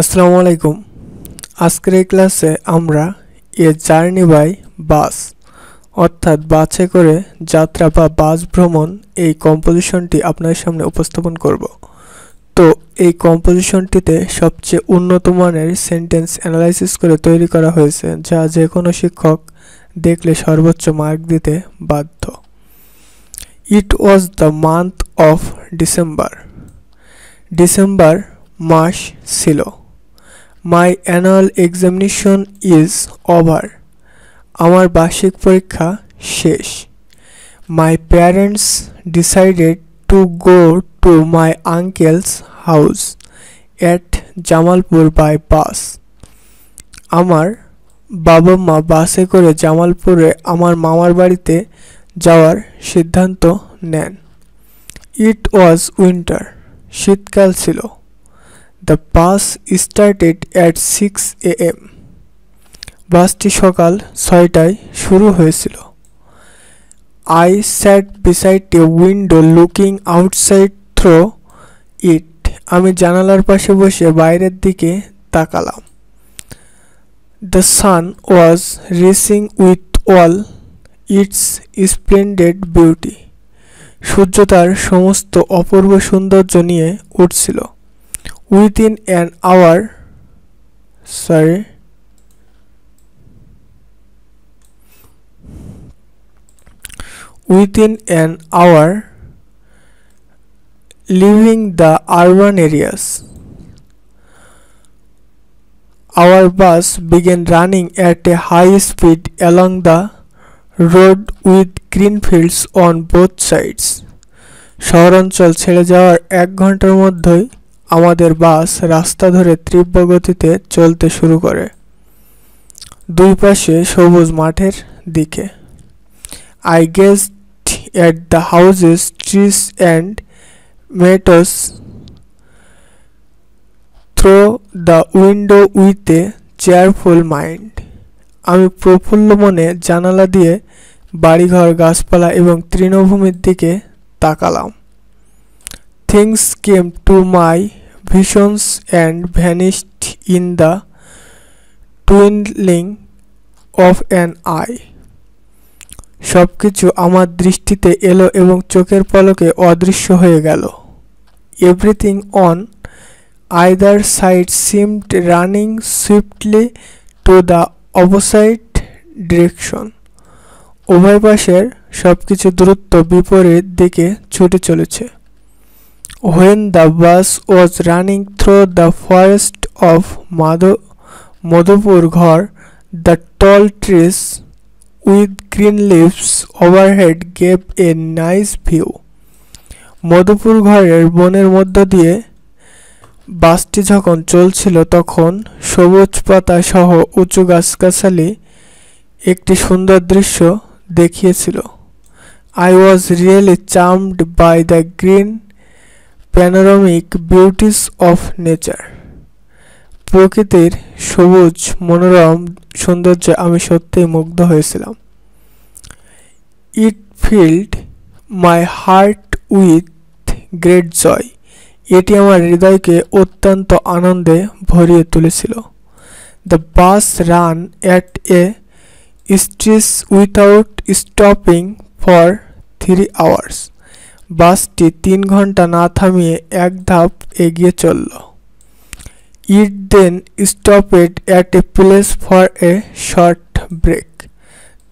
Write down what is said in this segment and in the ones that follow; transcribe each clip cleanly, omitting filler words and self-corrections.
আসসালামু আলাইকুম। আজকের এই ক্লাসে আমরা এ জার্নি বাই বাস অর্থাৎ বাসে করে যাত্রা বা বাস ভ্রমণ এই কম্পোজিশনটি আপনাদের সামনে উপস্থাপন করব। তো এই কম্পোজিশনটিতে সবচেয়ে উন্নত মানের সেন্টেন্স অ্যানালাইসিস করে তৈরি করা হয়েছে, যা যে কোনো শিক্ষক দেখলে সর্বোচ্চ মার্ক দিতে বাধ্য। It was the month of December. December মাস ছিল। My annual examination is over. আমার বার্ষিক পরীক্ষা শেষ। My parents decided to go to my uncle's house at Jamalpur by bus. আমার বাবা মা বাসে করে জামালপুরে আমার মামার বাড়িতে যাওয়ার সিদ্ধান্ত নেন। It was winter. শীতকাল ছিল। The bus started at 6 a.m. বাসটি সকাল 6টায় শুরু হয়েছিল। I sat beside a window looking outside through it. আমি জানালার পাশে বসে বাইরের দিকে তাকালাম। The sun was rising with all its splendid beauty. সূর্য তার সমস্ত অপূর্ব সৌন্দর্য নিয়ে উঠছিল। Within an hour, leaving the urban areas, our bus began running at a high speed along the road with green fields on both sides. শহরাঞ্চল ছেড়ে যাওয়ার 1 ঘন্টার মধ্যেই আমাদের বাস রাস্তা ধরে তীব্র গতিতে চলতে শুরু করে, দুই পাশে সবুজ মাঠের দিকে। I gazed at the houses, trees and meadows through the window with a cheerful mind. আমি প্রফুল্ল মনে জানালা দিয়ে বাড়িঘর, গাছপালা এবং তৃণভূমির দিকে তাকালাম। Things came to my visions and vanished in the twinkling of an eye. সবকিছু আমার দৃষ্টিতে এলো এবং চোখের পলকে অদৃশ্য হয়ে গেল। Everything on either side seemed running swiftly to the opposite direction. উভয় পাশের সবকিছু দ্রুত বিপরীত দিকে ছুটে চলেছে। When the bus was running through the forest of Madhupur Ghar, the tall trees with green leaves overhead gave a nice view. Madhupur ঘরের বনের মধ্য দিয়ে বাসটি যখন চলছিল তখন সবুজ পাতা সহ উঁচু গাছগাছালি একটি সুন্দর দৃশ্য দেখিয়েছিল। I was really charmed by the green panoramic beauties of nature. প্রকৃতির সবুজ মনোরম সৌন্দর্যে আমি সত্যিই মুগ্ধ হয়েছিলাম। It filled my heart with great joy. এটি আমার হৃদয়কে অত্যন্ত আনন্দে ভরিয়ে তুলেছিল। The bus ran at a stretch without stopping for 3 hours. বাসটি 3 ঘন্টা না থামিয়ে এক ধাপ এগিয়ে চলল। It then stopped at a place for a short break.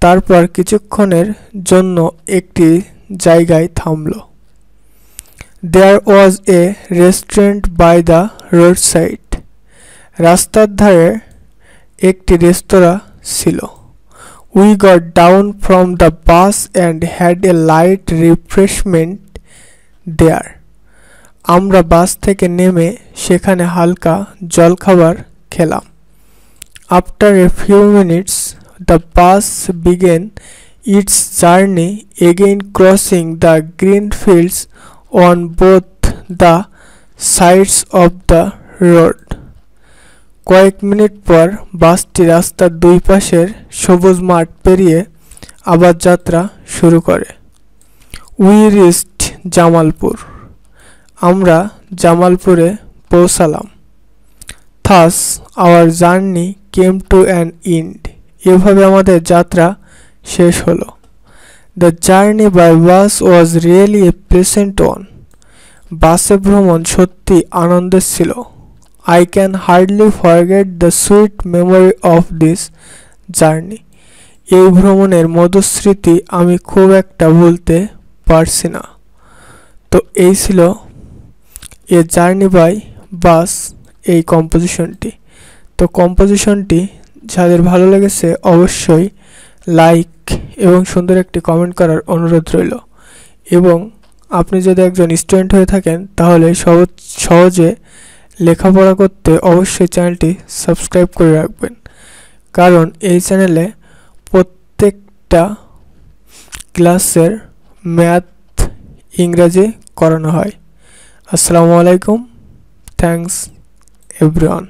তারপর কিছুক্ষণের জন্য একটি জায়গায় থামল। There was a restaurant by the roadside. রাস্তার ধারে একটি রেস্তোরাঁ ছিল। We got down from the bus and had a light refreshment there. আমরা বাস থেকে নেমে সেখানে হালকা জলখাবার খেলাম। After a few minutes, the bus began its journey again, crossing the green fields on both the sides of the road. কয়েক minute পর বাসটি রাস্তার দুই পাশের সবুজ মাঠ পেরিয়ে আবার যাত্রা শুরু করে। We reached Jamalpur. আমরা জামালপুরে পৌঁছালাম। Thus our journey came to an end. এভাবে আমাদের যাত্রা শেষ হলো। The journey by bus was really a pleasant one. বাসে ভ্রমণ সত্যি আনন্দের ছিল। I can hardly forget the sweet memory of this journey. এই ভ্রমণের মধুর স্মৃতি আমি খুব একটা ভুলতে পারছি না। তো এই ছিল এ জার্নি বাই বাস এই কম্পোজিশনটি। তো কম্পোজিশনটি যাদের ভালো লেগেছে অবশ্যই লাইক এবং সুন্দর একটি কমেন্ট করার অনুরোধ রইল। এবং আপনি যদি একজন স্টুডেন্ট হয়ে থাকেন তাহলে সহজে লেখাপড়া করতে অবশ্যই চ্যানেলটি সাবস্ক্রাইব করে রাখবেন, কারণ এই চ্যানেলে প্রত্যেকটা ক্লাসের ম্যাথ ইংরাজি করানো হয়। আসসালামু আলাইকুম, থ্যাঙ্কস এভরিওয়ান।